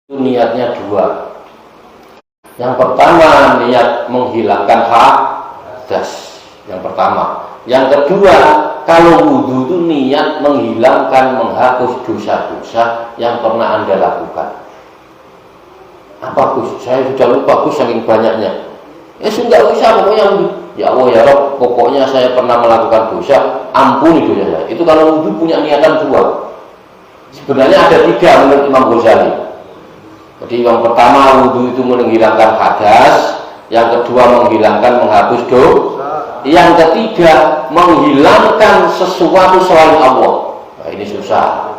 niatnya dua. Yang pertama niat menghilangkan hadas, yang pertama. Yang kedua, kalau wudhu itu niat menghilangkan, menghapus dosa-dosa yang pernah Anda lakukan. Apa Gus? Saya sudah lupa Gus saking banyaknya. Sudah usah, pokoknya ya Allah ya Rob, pokoknya saya pernah melakukan dosa, ampuni dosa saya. Itu kalau wudhu punya niatan dua. Sebenarnya ada tiga menurut Imam Ghazali. Jadi yang pertama wudhu itu menghilangkan hadas, yang kedua menghilangkan, menghapus dosa, yang ketiga menghilangkan sesuatu selain Allah. Nah, ini susah.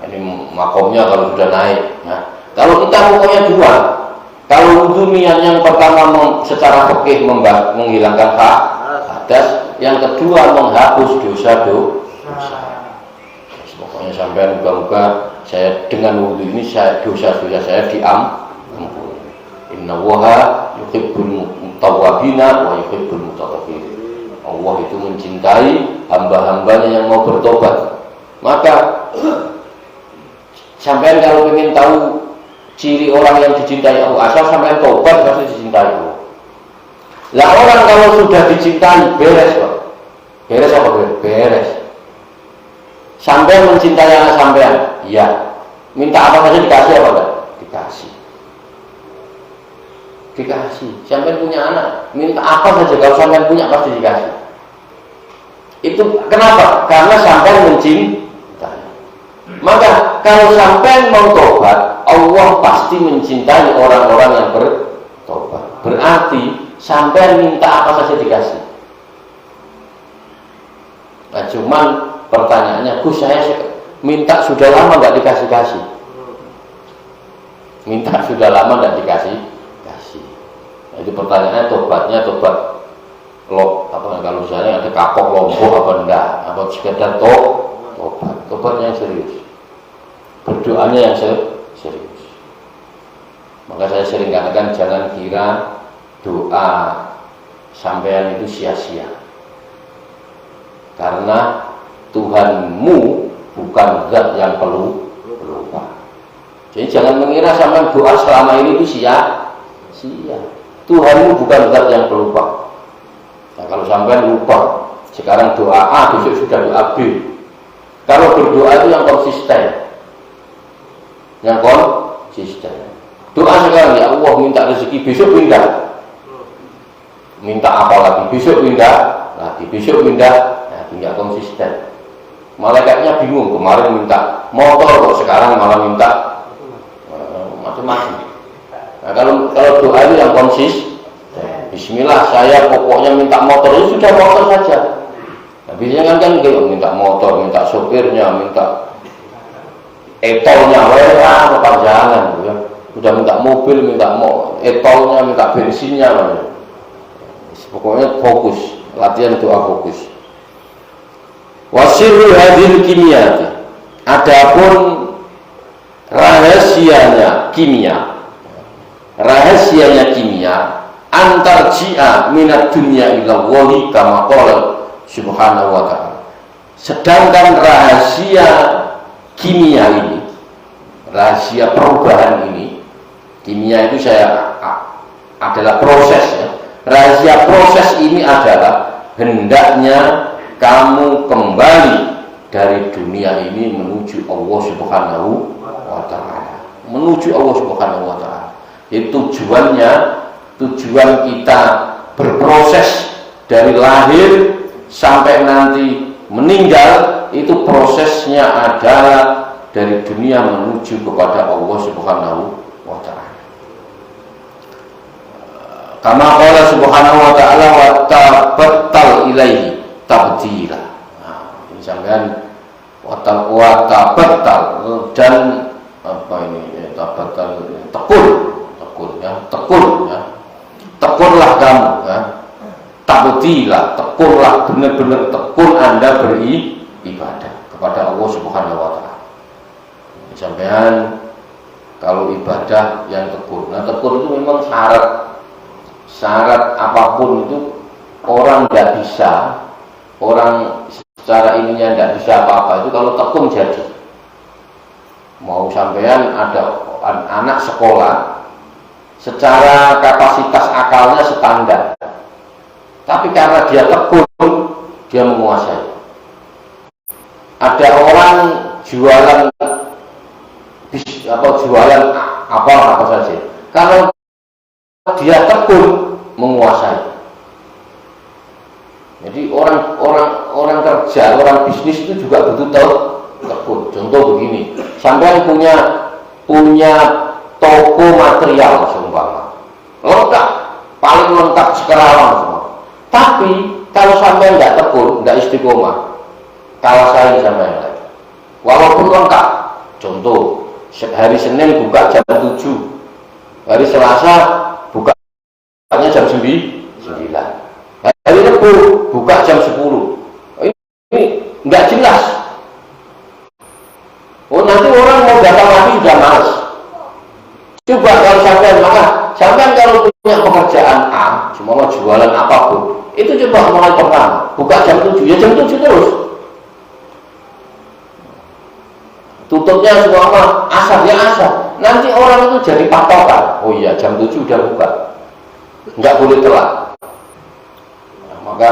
Nah, ini makomnya kalau sudah naik. Nah, kalau kita pokoknya dua. Kalau wudhu niat yang pertama secara fikih menghilangkan hadas, yang kedua menghapus dosa-dosa. Pokoknya sampai moga-moga saya dengan wudhu ini dosa-dosa saya diampuni. Innallaha yuhibbul mutawwabina wa yuhibbul mutatahhirin. Allah itu mencintai hamba-hambanya yang mau bertobat. Maka sampai kalau ingin tahu ciri orang yang dicintai Allah, asal sampai tobat pasti dicintai Allah. Lah orang kalau sudah dicintai beres Pak. Beres apa beres? Sampai mencintai anak sampean, iya. Minta apa saja dikasih apa enggak? Dikasih. Sampean punya anak, minta apa saja kalau sampean punya pasti dikasih. Itu kenapa? Karena sampean mencintai. Maka kalau sampean mau tobat, Allah pasti mencintai orang-orang yang bertobat. Berarti sampean minta apa saja dikasih. Nah, cuman pertanyaannya, Gus, saya minta sudah lama nggak dikasih-kasih. Minta sudah lama nggak dikasih. Nah, itu pertanyaannya, tobatnya tobat kalau misalnya ada kapok lombok apa enggak, apa sekedar tobat yang serius, berdoanya yang serius. Maka saya sering katakan, jangan kira doa sampean itu sia-sia, karena Tuhanmu bukan zat yang pelupa. Jadi jangan mengira sampai doa selama ini itu sia-sia. Tuhanmu bukan zat yang pelupa. Nah, kalau sampai lupa, sekarang doa A, besok sudah doa B. Kalau berdoa itu yang konsisten. Doa sekarang, ya Allah minta rezeki, besok pindah. Minta apa lagi? Besok pindah lagi, besok pindah. Nah, tinggal konsisten. Malaikatnya bingung, kemarin minta motor kok sekarang malah minta macam-macam. Nah, kalau doa itu yang konsisten, bismillah saya pokoknya minta motor, itu sudah motor saja. Nah, biasanya kan minta motor, minta sopirnya, minta etolnya, kepanjangan ya. Sudah minta mobil, minta etolnya, minta bensinnya. Pokoknya fokus, latihan doa fokus. Wasirul hadil kimia. Adapun rahasianya kimia antar ji'a minat dunia ila Allahi kama qala subhanahu wa ta'ala. Sedangkan rahasia kimia ini, rahasia perubahan ini, kimia itu adalah proses ya. Rahasia proses ini adalah hendaknya kamu kembali dari dunia ini menuju Allah Subhanahu wa ta'ala. Menuju Allah Subhanahu wa ta'ala. Itu tujuan kita berproses dari lahir sampai nanti meninggal, itu prosesnya adalah dari dunia menuju kepada Allah Subhanahu wa ta'ala. Kama qala subhanahu wa ta'ala wa tabattal ilaihi tabdila. Nah, ini sampean wa tabattal dan apa ini tabattal tekun ya. Tekunlah kamu ya. Tabdila, tekunlah, benar-benar tekun Anda beribadah kepada Allah Subhanahu wa ta'ala. Sampean kalau ibadah yang tekun. Nah, tekun itu memang syarat apapun itu orang tidak bisa, orang secara ininya tidak bisa apa-apa itu kalau tekun jadi. Mau sampean ada anak sekolah secara kapasitas akalnya standar, tapi karena dia tekun, dia menguasai. Ada orang jualan apa saja, kalau dia tekun menguasai. Jadi orang kerja, orang bisnis itu juga butuh tekun. Contoh begini, sampai punya toko material seumpama, lengkap, paling lengkap sekerawang semua. Tapi kalau sampai nggak tekun, nggak istiqomah, kalah saing sama yang lain. Walaupun lengkap, contoh hari Senin buka jam 7, hari Selasa bukanya jam 9, hari Rabu buka jam 10. Ini nggak jelas. Oh, nanti orang mau datang lagi sudah males. Coba kalau sampai kalau punya pekerjaan A, cuma mau jualan apapun, itu coba mulai pertama buka jam 7, ya jam 7 terus. Tutupnya semua asar ya asar. Nanti orang itu jadi patokan. Oh iya, jam 7 udah buka, nggak boleh telat. Nah, maka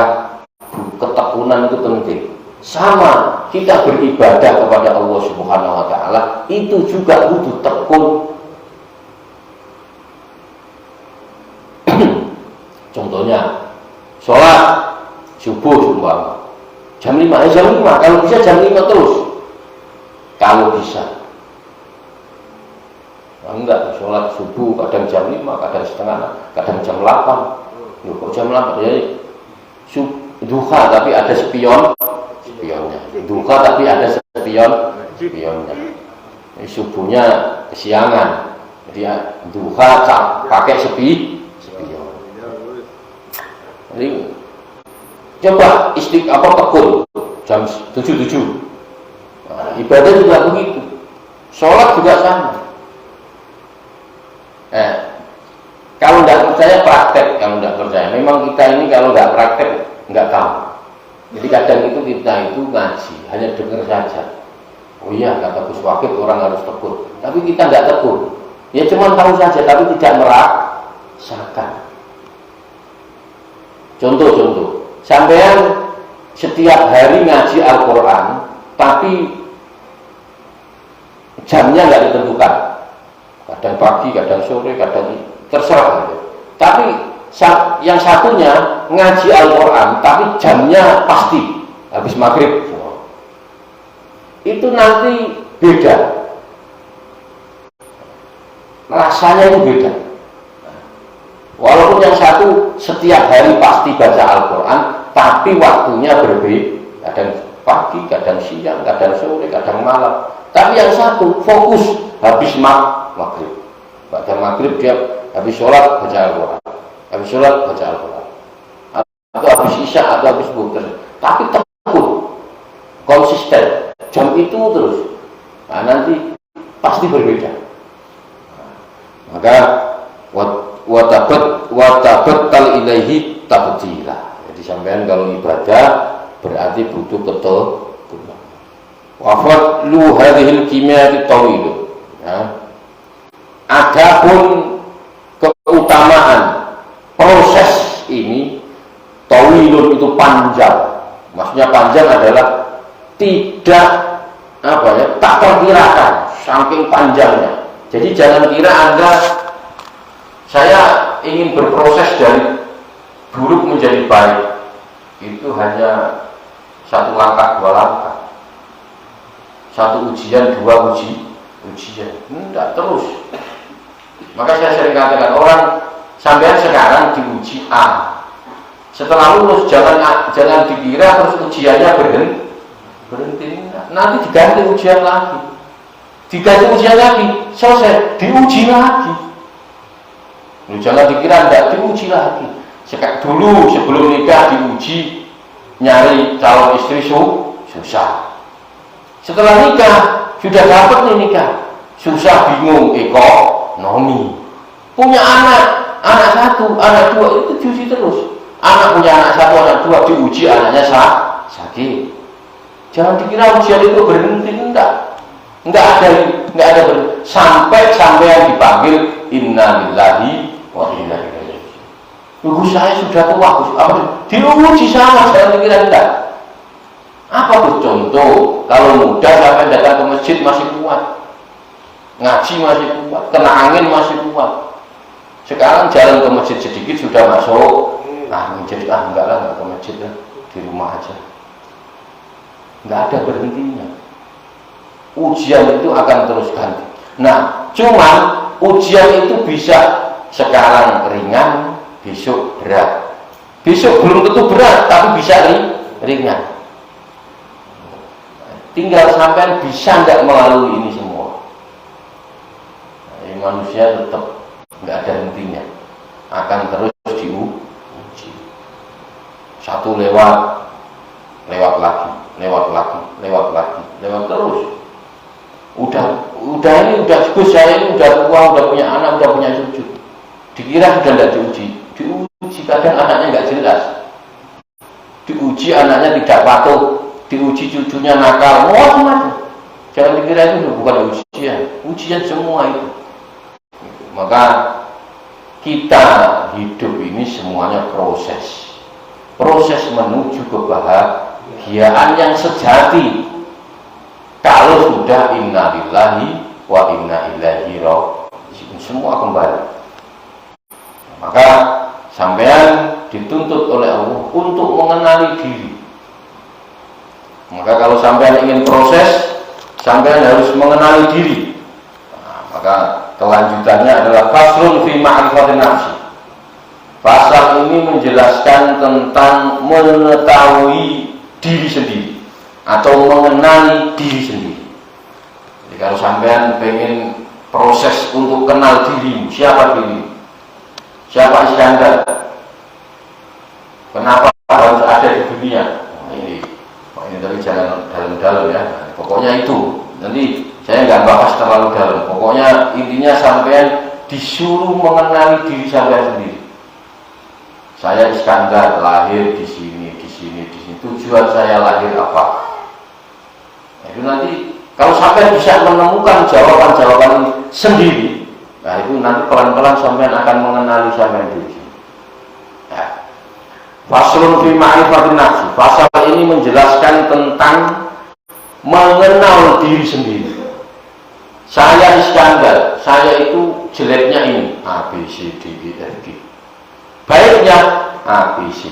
ketekunan itu penting. Sama kita beribadah kepada Allah Subhanahu wa Ta'ala, itu juga butuh tekun. Contohnya sholat subuh umpama jam 5, jam 5, kalau bisa jam 5 terus, kalau bisa. Nah, enggak, sholat subuh kadang jam 5, kadang setengah 6, kadang jam 8. Loh, kok jam 8? Jadi duha tapi ada spionnya. Duha tapi ada spionnya. Ini subuhnya kesiangan, jadi duha pakai spion. Jadi coba tekun jam 7. Nah, ibadah juga begitu, sholat juga sama. Kalau tidak percaya praktek, kalau tidak percaya, memang kita ini kalau tidak praktek nggak tahu. Jadi kadang itu kita itu ngaji hanya dengar saja. Oh iya, kata Gus Wakil orang harus tekun, tapi kita nggak tekun. Ya cuma tahu saja, tapi tidak merasakan. Contoh, sampean setiap hari ngaji Al-Quran, tapi jamnya nggak ditentukan. Kadang pagi, kadang sore, kadang terserah. Tapi yang satunya ngaji Al-Quran, tapi jamnya pasti habis maghrib. Itu nanti beda. Rasanya itu beda. Walaupun yang satu setiap hari pasti baca Al-Quran, tapi waktunya berbeda. Kadang pagi, kadang siang, kadang sore, kadang malam. Tapi yang satu fokus habis maghrib. Pada maghrib dia habis sholat baca Al-Quran, habis sholat baca Al-Quran, atau habis isya atau habis buka. Tapi tekun, konsisten, jam itu terus. Nah, nanti pasti berbeda. Maka watabattal ilaihi tabtila. Jadi sampean kalau ibadah berarti butuh ketekunan. Wafadlu hadhil kimiyati tawil. Ya. Adapun keutamaan proses ini, tawilun itu panjang. Maksudnya panjang adalah tidak tak terkirakan, saking panjangnya. Jadi jangan kira Anda saya ingin berproses dari buruk menjadi baik, itu hanya satu langkah, dua langkah, satu ujian, dua ujian. Tidak terus. Maka saya sering katakan orang sampean sekarang diuji A, setelah lulus jangan dikira terus ujiannya berhenti. Nanti diganti ujian lagi, selesai diuji lagi. Jangan dikira tidak diuji lagi. Dulu sebelum nikah diuji, nyari calon istri susah. Setelah nikah sudah dapat nih nikah, susah, bingung, ekonomi. Punya anak satu, anak dua, itu diuji terus. Anak punya anak satu, anak dua, diuji anaknya sakit. Jangan dikira ujian itu berhenti, enggak. Nggak ada sampai yang dipanggil inna lillahi wa inna ilaihi raji'un. Saya sudah tua, diuji sama dalam pikiran kita. Apa tuh contoh? Kalau muda sampai datang ke masjid masih kuat, ngaji masih kuat, kena angin masih kuat. Sekarang jalan ke masjid sedikit sudah masuk. Menjadi enggak lah, nggak ke masjid lah, di rumah aja. Nggak ada berhentinya. Ujian itu akan terus ganti. Nah, cuman ujian itu bisa sekarang ringan, besok berat. Besok belum tentu berat, tapi bisa ringan. Tinggal sampai bisa nggak melalui ini semua. Manusia tetap nggak ada hentinya, akan terus diuji. Satu lewat lagi, terus. Udah ini udah Gus, saya ini udah tua, udah punya anak, udah punya cucu. Dikira sudah tidak diuji kadang anaknya nggak jelas. Diuji anaknya tidak patuh. Diuji cucunya nakal, macam-macam. Jangan dikira itu bukan ujian semua itu. Maka kita hidup ini semuanya proses menuju kebahagiaan yang sejati. Kalau sudah inna lillahi wa inna ilaihi raji'un, semua kembali. Maka sampean dituntut oleh Allah untuk mengenali diri. Maka kalau sampean ingin proses, sampean harus mengenali diri. Maka kelanjutannya adalah faslun fi ma'rifatin nafsi. Pasal ini menjelaskan tentang mengetahui diri sendiri atau mengenali diri sendiri. Jadi kalau sampean pengen proses untuk kenal dirimu, siapa dirimu? Siapa Iskandar? Kenapa harus ada di dunia? Ini tapi jangan dalam-dalam ya. Pokoknya itu. Nanti saya nggak bahas terlalu dalam. Pokoknya intinya sampean disuruh mengenali diri sampean sendiri. Saya Iskandar, lahir di sini. Tujuan saya lahir apa? Itu nanti kalau sampean bisa menemukan jawaban-jawaban sendiri, nah itu nanti pelan-pelan sampean akan mengenali sampean diri. Faslun fi ma'rifatin nafsi. Pasal ini menjelaskan tentang mengenal diri sendiri. Saya Iskandar, saya itu jeleknya ini A, B, C, D, E, F, G. Baiknya A, B, C.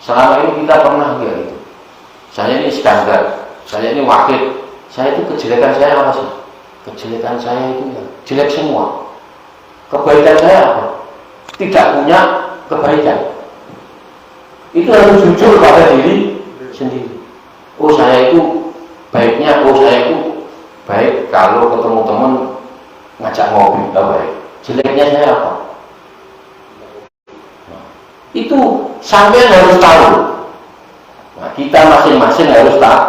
Selama ini kita pernah lihat itu. Saya ini Iskandar, saya ini Wakil. Saya itu kejelekan saya apa sih? Kejelekan saya itu ya jelek semua. Kebaikan saya apa? Tidak punya kebaikan. Itu harus jujur pada diri sendiri. Oh saya itu baiknya, saya itu baik kalau ketemu teman ngajak ngobrol, baik. Jeleknya saya apa? Nah, itu sampai harus tahu. Nah, kita masing-masing harus tahu.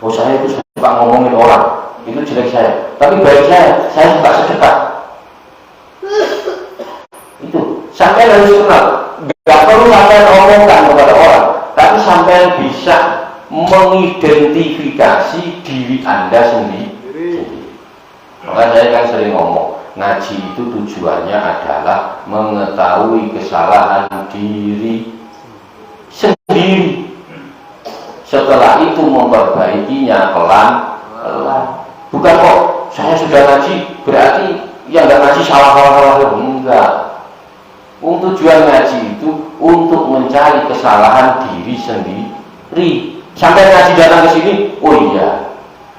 Oh saya itu suka ngomongin orang, itu jelek saya. Tapi baik saya suka sedekah. Itu sampai harus kenal. Gak perlu sampai ngomongkan kepada orang, tapi sampai bisa mengidentifikasi diri Anda sendiri. Maka saya kan sering ngomong, ngaji itu tujuannya adalah mengetahui kesalahan diri sendiri. Setelah itu memperbaikinya pelan-pelan. Bukan kok saya sudah ngaji berarti yang nggak ngaji salah. Enggak. Tujuan ngaji itu untuk mencari kesalahan diri sendiri. Sampai ngaji datang ke sini, oh iya,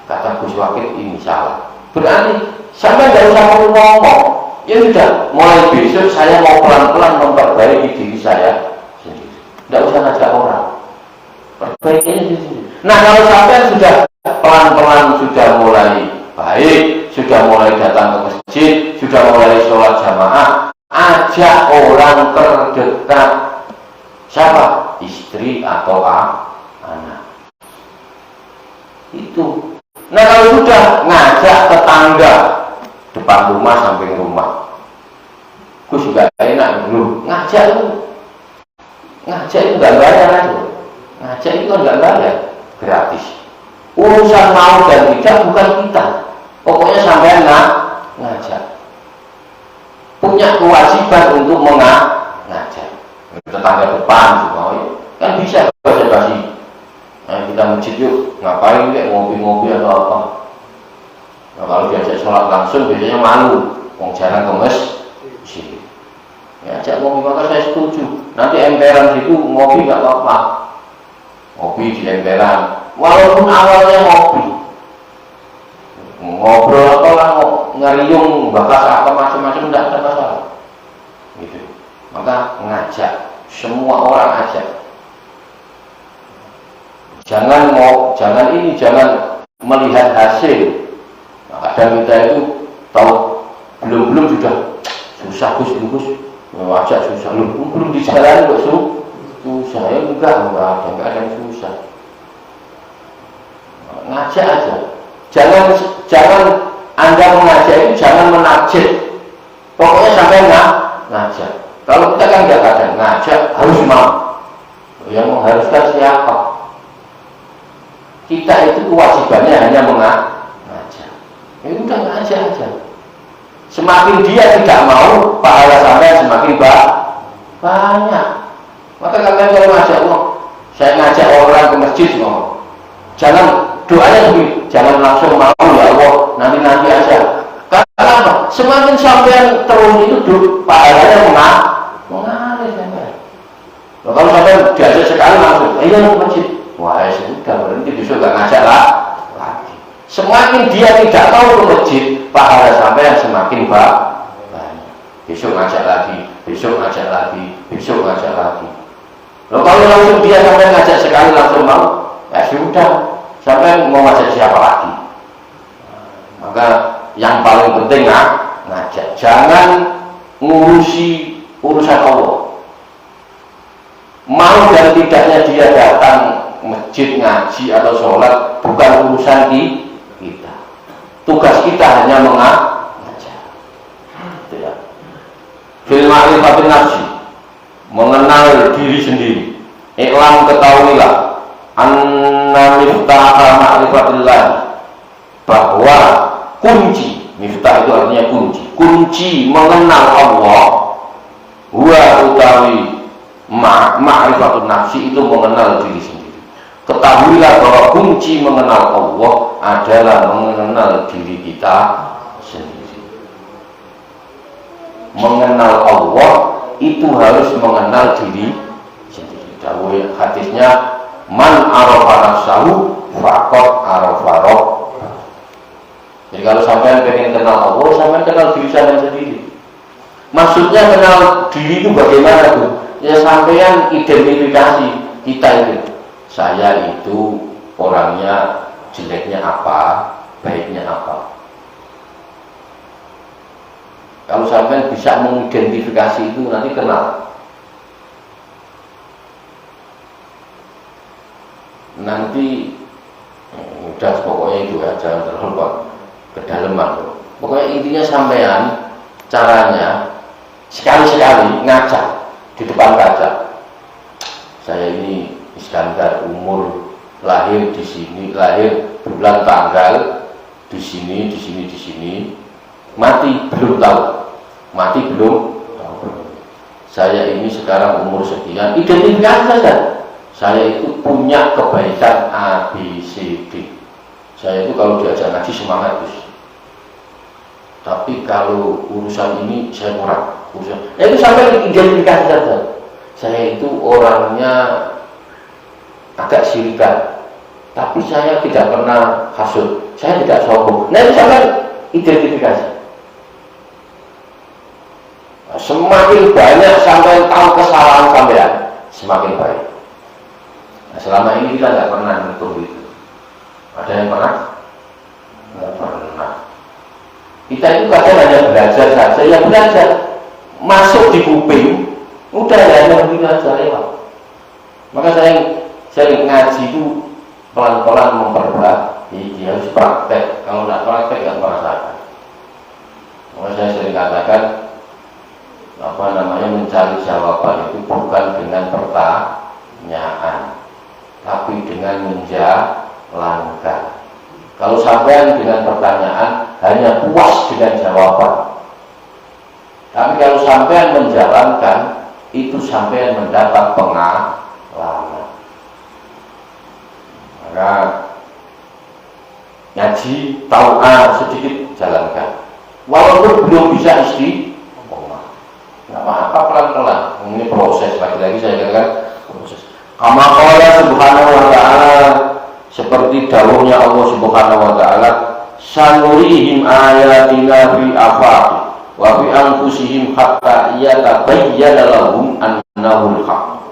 kata Gus Wakil ini salah. Berarti sampai nggak usah ngomong. Ya sudah, mulai besok saya mau pelan-pelan memperbaiki diri saya sendiri. Nggak usah ngajak orang. Perbaiki sendiri. Nah kalau sampai sudah pelan-pelan sudah mulai baik, sudah mulai datang ke masjid, sudah mulai sholat jamaah, ajak orang terdekat. Siapa? Istri atau anak. Itu. Nah kalau sudah ngajak tetangga depan rumah samping rumah, gue juga enak dulu. Ngajak itu nggak bayar aja. Ngajak itu kan nggak bayar. gratis. Urusan mau dan tidak bukan kita. Pokoknya sampai ngajak. Punya kewajiban untuk ngajak. Tetangga depan juga, kan bisa basa-basi. Nah, kita masjid yuk, ngapain kayak ngopi-ngopi atau apa? Nah, kalau diajak sholat langsung biasanya malu, wong jarang ke masjid. Ya, ajak ngopi, maka saya setuju. Nanti emperan situ ngopi nggak apa-apa. Ngopi di emperan, walaupun awalnya ngopi, ngobrol atau lah ngeriung, bahas apa macam-macam tidak ada masalah. Gitu. Maka ngajak, semua orang ajak. Jangan melihat hasil. Nah, kadang kita itu tahu belum sudah susah Gus, ajak susah, belum dijalani kok susah ya enggak ada yang susah. Ngajak aja. Jangan Anda mengajak itu jangan menajik. Pokoknya sampai ngajak. Kalau kita kan nggak ada ngajak harus mau. Yang mengharuskan siapa? Kita itu kewajibannya hanya mengajak. Ya udah ngajak aja. Semakin dia tidak mau, pahala sampai semakin banyak. Maka kalian kalau ngajak saya ngajak orang ke masjid jangan doanya begini, jangan langsung mau ya Allah, nanti aja. Karena apa? Semakin sampai terus itu pahalanya mengalir sampai. Nah, kalau sampai diajak sekali langsung, ayo ke masjid. Wah, ya sudah, berhenti besok gak ngajak lagi. Semakin dia tidak tahu ke masjid, pahala sampai semakin banyak. Besok ngajak lagi. Loh, kalau langsung dia sampai ngajak sekali langsung mau, ya sudah, sampai mau ngajak siapa lagi. Maka yang paling penting ngajak. Jangan ngurusi urusan Allah. Mau dan tidaknya dia datang masjid, ngaji atau sholat bukan urusan kita. Tugas kita hanya mengajak. Itu ya. Fil ma'rifatin nafsi, mengenal diri sendiri. Iklam, ketahuilah anna miftaha ma'rifatillah, bahwa kunci, miftah itu artinya kunci mengenal Allah, huwa utawi ma'rifatun nafsi, itu mengenal diri sendiri. Ketahuilah bahwa kunci mengenal Allah adalah mengenal diri kita sendiri. Mengenal Allah itu harus mengenal diri sendiri. Dawuh hadisnya, man arafa nafsahu faqad arafa rabb. Jadi kalau sampai pengen kenal Allah, sampai kenal diri saya sendiri. Maksudnya kenal diri itu bagaimana tuh? Ya sampean identifikasi kita itu. Saya itu orangnya jeleknya apa, baiknya apa. Kalau sampai bisa mengidentifikasi itu, nanti kenal. Nanti udah pokoknya itu ya, jangan terlalu kedalaman. Pokoknya intinya sampean caranya sekali-sekali ngajak di depan kaca. Saya ini Iskandar, umur, lahir di sini, lahir bulan tanggal di sini, mati belum tahu. Saya ini sekarang umur sekian, identifikasi saja. Saya itu punya kebaikan A, B, C, D. Saya itu kalau diajak ngaji semangat Gus. Tapi kalau urusan ini saya kurang. Itu sampai identifikasi saja. Saya itu orangnya agak sirikan, tapi saya tidak pernah hasud, saya tidak sombong. Nah, itu sampai identifikasi. Semakin banyak sampai tahu kesalahan sampean, semakin baik. Nah, selama ini kita nggak pernah menentu itu. Ada yang pernah? Nggak pernah. Kita itu kadang hanya belajar saja, ya belajar. Masuk di kuping, udah ya hanya begitu saja lewat. Maka saya ngaji itu pelan-pelan memperbaiki, harus praktek. Kalau tidak praktek nggak merasakan. Maka saya sering katakan, mencari jawaban itu bukan dengan pertanyaan, tapi dengan menjawab. Kalau sampean dengan pertanyaan hanya puas dengan jawaban. Tapi kalau sampean menjalankan, itu sampean mendapat pengalaman. Maka ngaji, tahu sedikit jalankan. Walaupun belum bisa istiqomah, nggak apa-apa, pelan-pelan. Ini proses, lagi-lagi saya katakan proses. Kama qala subhanahu wa ta'ala, seperti dawuhnya Allah subhanahu wa ta'ala, sanurihim ayatina fil afaqi wa fi anfusihim hatta yatabayyana lahum annahul haq.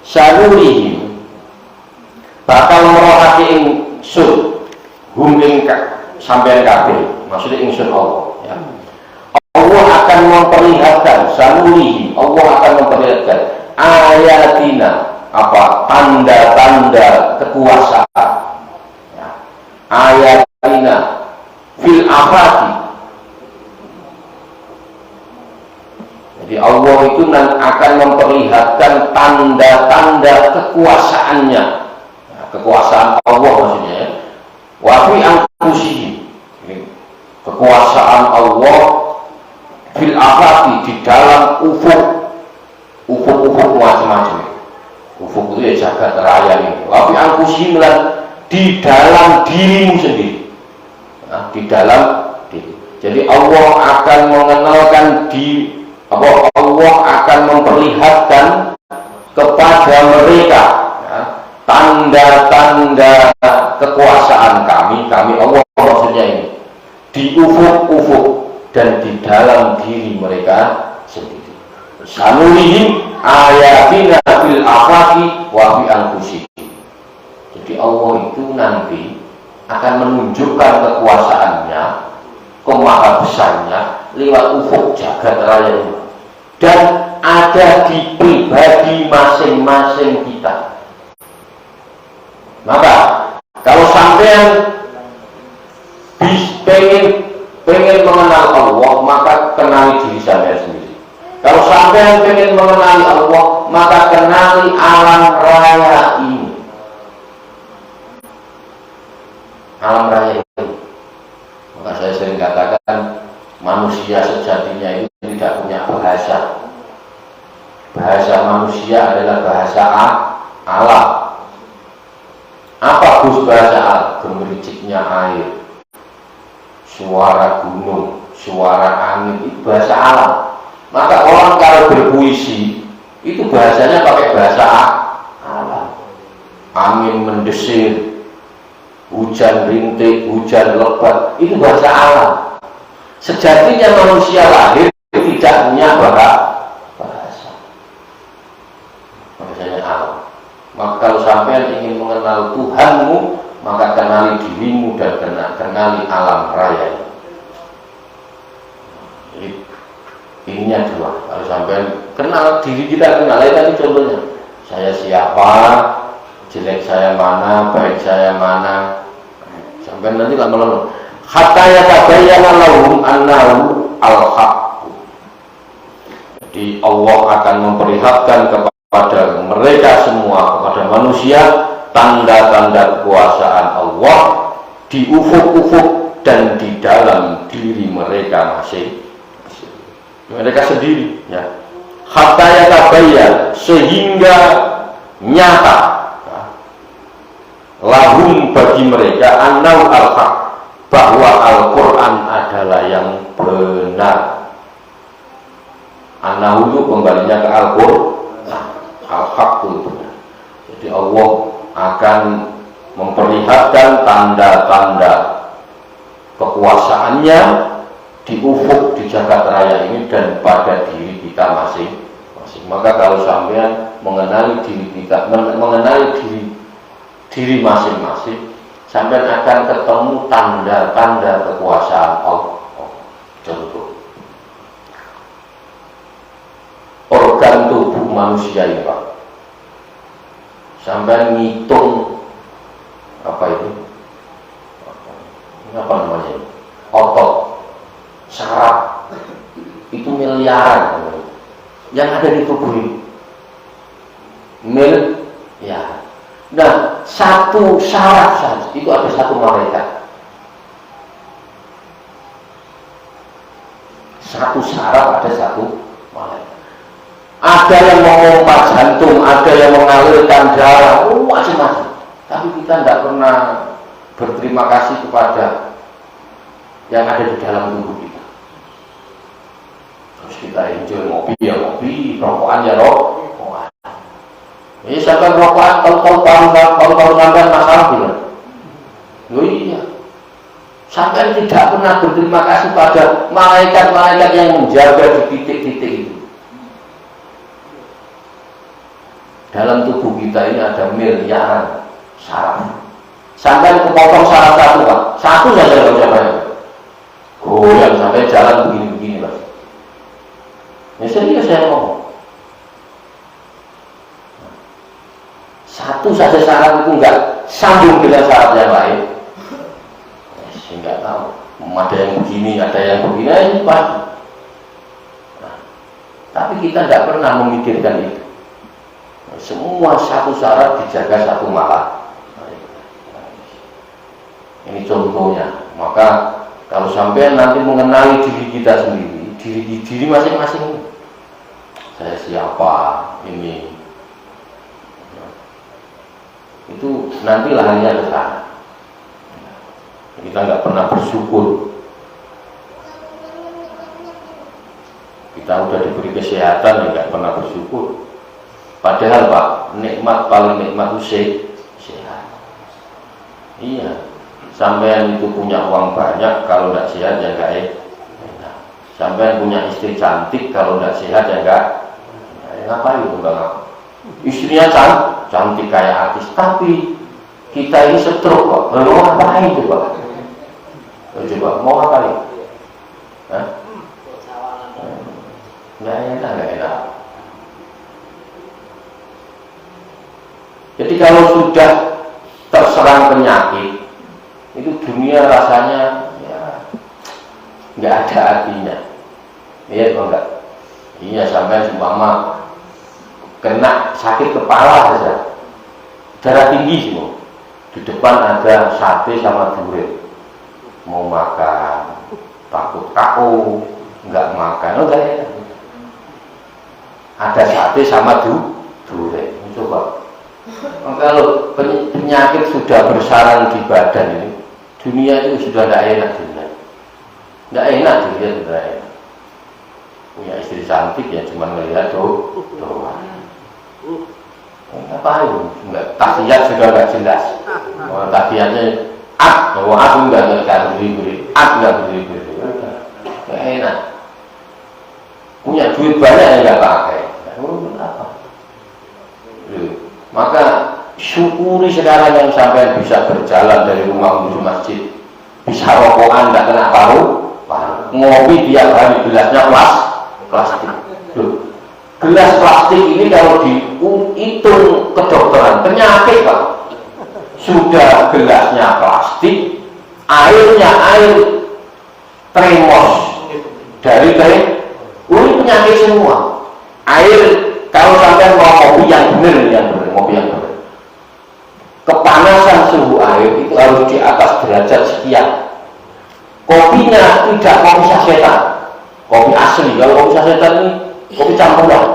Sanurihim, bakal merohake ingsun hum ing sampeyan kabeh, maksudnya ingsun Allah ya. Allah akan memperlihatkan, sanurihim, Allah akan memperlihatkan ayatina, apa, tanda-tanda kekuasaan ya. Ayatina fil afaqi. Jadi Allah itu akan memperlihatkan tanda-tanda kekuasaannya ya, kekuasaan Allah maksudnya ya. Wa fi anfusihim, kekuasaan Allah fil afaqi, di dalam ufuk macam-macam. Ufuk itu ya jagat raya ini. Wa fi anfusihim, di dalam dirimu sendiri. Nah, di dalam diri. Jadi Allah akan mengenalkan Allah akan memperlihatkan kepada mereka ya, tanda-tanda kekuasaan kami Allah maksudnya ini, di ufuk dan di dalam diri mereka sendiri. Sanurihim ayatina fil afaqi wa fi anfusihim. Jadi Allah itu nanti akan menunjukkan kekuasaannya, kemahabesarnya lewat ufuk jagat raya ini, dan ada di pribadi masing-masing kita. Maka kalau sampean pengen mengenal Allah, maka kenali diri sampean sendiri. Kalau sampean pengen mengenali Allah, maka kenali alam raya ini. Alam raya ini. Maka saya sering katakan, manusia sejatinya itu tidak punya bahasa. Bahasa manusia adalah bahasa alam. Apa Gus bahasa alam? Gemericiknya air, suara gunung, suara angin, itu bahasa alam. Maka orang kalau berpuisi itu bahasanya pakai bahasa alam. Angin mendesir, hujan rintik, hujan lebat, itu bahasa alam. Sejatinya manusia lahir tidak punya bahasa. Bahasanya alam. Maka kalau sampai ingin mengenal Tuhanmu, maka kenali dirimu dan kenali alam raya. Jadi ininya dua. Kalau sampai kenal diri kita, kenal tadi contohnya, saya siapa, jelek saya mana, baik saya mana, sampai nanti lama-lama hatta yatabayyana lahum annahu al-haq. Jadi Allah akan memperlihatkan kepada mereka semua, kepada manusia, tanda-tanda kekuasaan Allah di ufuk-ufuk dan di dalam diri mereka masing-masing, mereka sendiri ya. Hatta yatabayyana, sehingga nyata ya, lahum, bagi mereka, annahu al-haq, bahwa Al-Quran adalah yang benar. Annahu itu kembalinya ke Al-Quran, al-haq itu benar. Jadi Allah akan memperlihatkan tanda-tanda kekuasaannya di ufuk, di jagat raya ini, dan pada diri kita masing-masing. Maka kalau sampean mengenali diri kita, mengenali diri masing-masing, sampean akan ketemu tanda-tanda kekuasaan Allah. Contoh, organ tubuh manusia ini Pak, sampean ngitung apa itu? Apa namanya? Otot, saraf, itu miliaran yang ada di tubuh ini. Ya. Nah, satu saraf saja itu ada satu malaikat. satu saraf ada satu malaikat. Ada yang memompa jantung, ada yang mengalirkan darah, macam-macam. Tapi kita tidak pernah berterima kasih kepada yang ada di dalam tubuh kita. Terus kita enjoy ngopi ya ngopi, rokokan ya rokokan. Ini sampai rokokan kalau sampai masalah bilang, loh iya. Sampai tidak pernah berterima kasih pada malaikat-malaikat yang menjaga di titik-titik itu. Dalam tubuh kita ini ada miliaran saraf. Sampai kepotong saraf satu, Pak. Satu saja kalau siapa. Goyang sampai jalan begini-begini, Pak. Ya serius saya ngomong. Satu saja saraf itu enggak sambung dengan saraf yang lain. Enggak tahu, ada yang begini, ada yang begini, ini pasti. Nah, tapi kita tidak pernah memikirkan itu. Semua satu saraf dijaga satu malah. Ini contohnya. Maka kalau sampai nanti mengenali diri kita sendiri, diri masing-masing, saya siapa, ini, itu nanti larinya ke sana. Kita nggak pernah bersyukur. Kita udah diberi kesehatan ya nggak pernah bersyukur. Padahal Pak, nikmat paling nikmat itu sehat. Iya, sampean itu punya uang banyak, kalau nggak sehat ya nggak enak. Sampean punya istri cantik, kalau nggak sehat ya nggak. Ngapain itu nggak? Istrinya cantik kayak artis, tapi kita ini stroke Pak. Lalu ngapain itu Pak? Coba mau ngapain? Hah? Nggak enak. Jadi kalau sudah terserang penyakit, itu dunia rasanya ya nggak ada artinya. Iya kok enggak? Iya sampai seumpama kena sakit kepala saja, darah tinggi semua. Di depan ada sate sama durian. Mau makan, takut KO, nggak makan, enggak ya. Ada sate sama durian. Coba. Kalau penyakit sudah bersarang di badan ini, dunia itu sudah tidak enak dunia. Tidak enak dunia, sudah enak. Punya istri cantik ya cuma melihat doang. Ngapain? Tahiyat sudah nggak jelas. Tahiyatnya aku nggak beri-beri, nggak beri-beri, nggak enak. Punya duit banyak yang nggak pakai. Apa? Maka syukuri sekarang yang sampai bisa berjalan dari rumah menuju masjid, bisa rokokan nggak kena paru, ngopi tiap hari gelasnya plastik. Gelas plastik ini kalau dihitung kedokteran penyakit Pak. Sudah gelasnya plastik, airnya air termos dari ini penyakit semua. Air kalau sampai mau kopi yang benar, kopi yang benar. Kepanasan suhu air itu harus di atas derajat sekian. Kopinya tidak kopi sasetan, kopi asli. Kalau kopi sasetan ini kopi campuran.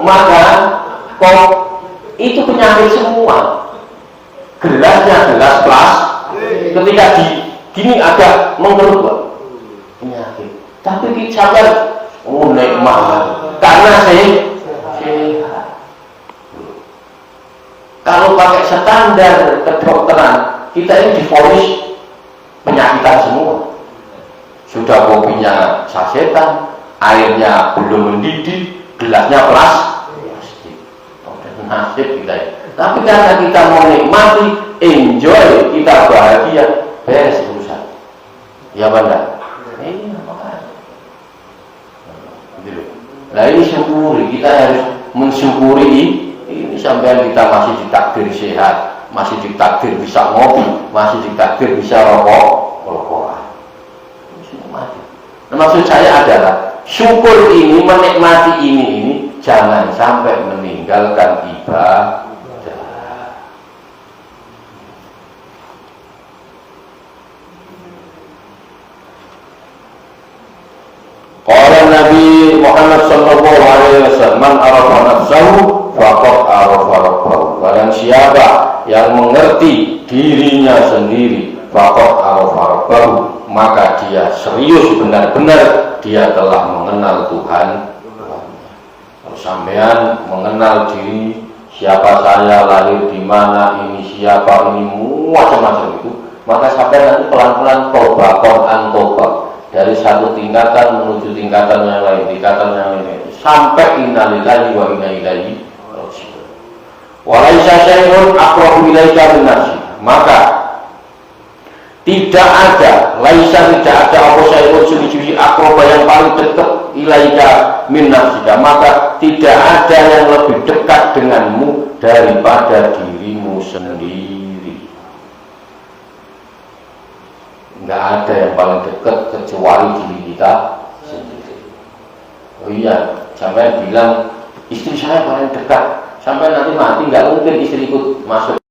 Maka itu penyakit semua. Gelasnya gelas plastik. Ketika gini ada mengeluh penyakit. Tapi kita kan nikmat karena sehat. Kalau pakai standar kedokteran, kita ini divonis penyakitan semua. Sudah kopinya sasetan, airnya belum mendidih, gelasnya plastik. Nasib kita ini. Tapi karena kita mau nikmati, enjoy, kita bahagia, beres urusan. Ya benar. Nah ini syukuri, kita harus mensyukuri ini sampai kita masih ditakdir sehat, masih ditakdir bisa ngopi, masih ditakdir bisa rokokan. Nah, maksud saya adalah syukur ini, menikmati ini jangan sampai meninggalkan ibadah. sallallahu alaihi wasallam, "Man arafa nafsahu faqad arafa rabbahu." Barang siapa yang mengerti dirinya sendiri, faqad arafa rabbahu, maka dia serius benar-benar dia telah mengenal Tuhan. Kalau sampean mengenal diri, siapa saya, lahir di mana, ini siapa, ini macam-macam itu, maka sampai nanti pelan-pelan toba, Quran toba, dari satu tingkatan menuju tingkatan yang lain, sampai innalillahi wa inna ilaihi raji'un. Walaisa syai'un aqrabu ilaika min nafsi, maka tidak ada, laisa tidak ada apa syai'un suci aqraba yang paling dekat ilaika min nafsika, maka tidak ada yang lebih dekat denganmu daripada dirimu sendiri. Nggak ada yang paling dekat kecuali diri kita sendiri. Oh iya, sampai bilang istri saya paling dekat, sampai nanti mati nggak mungkin istri ikut masuk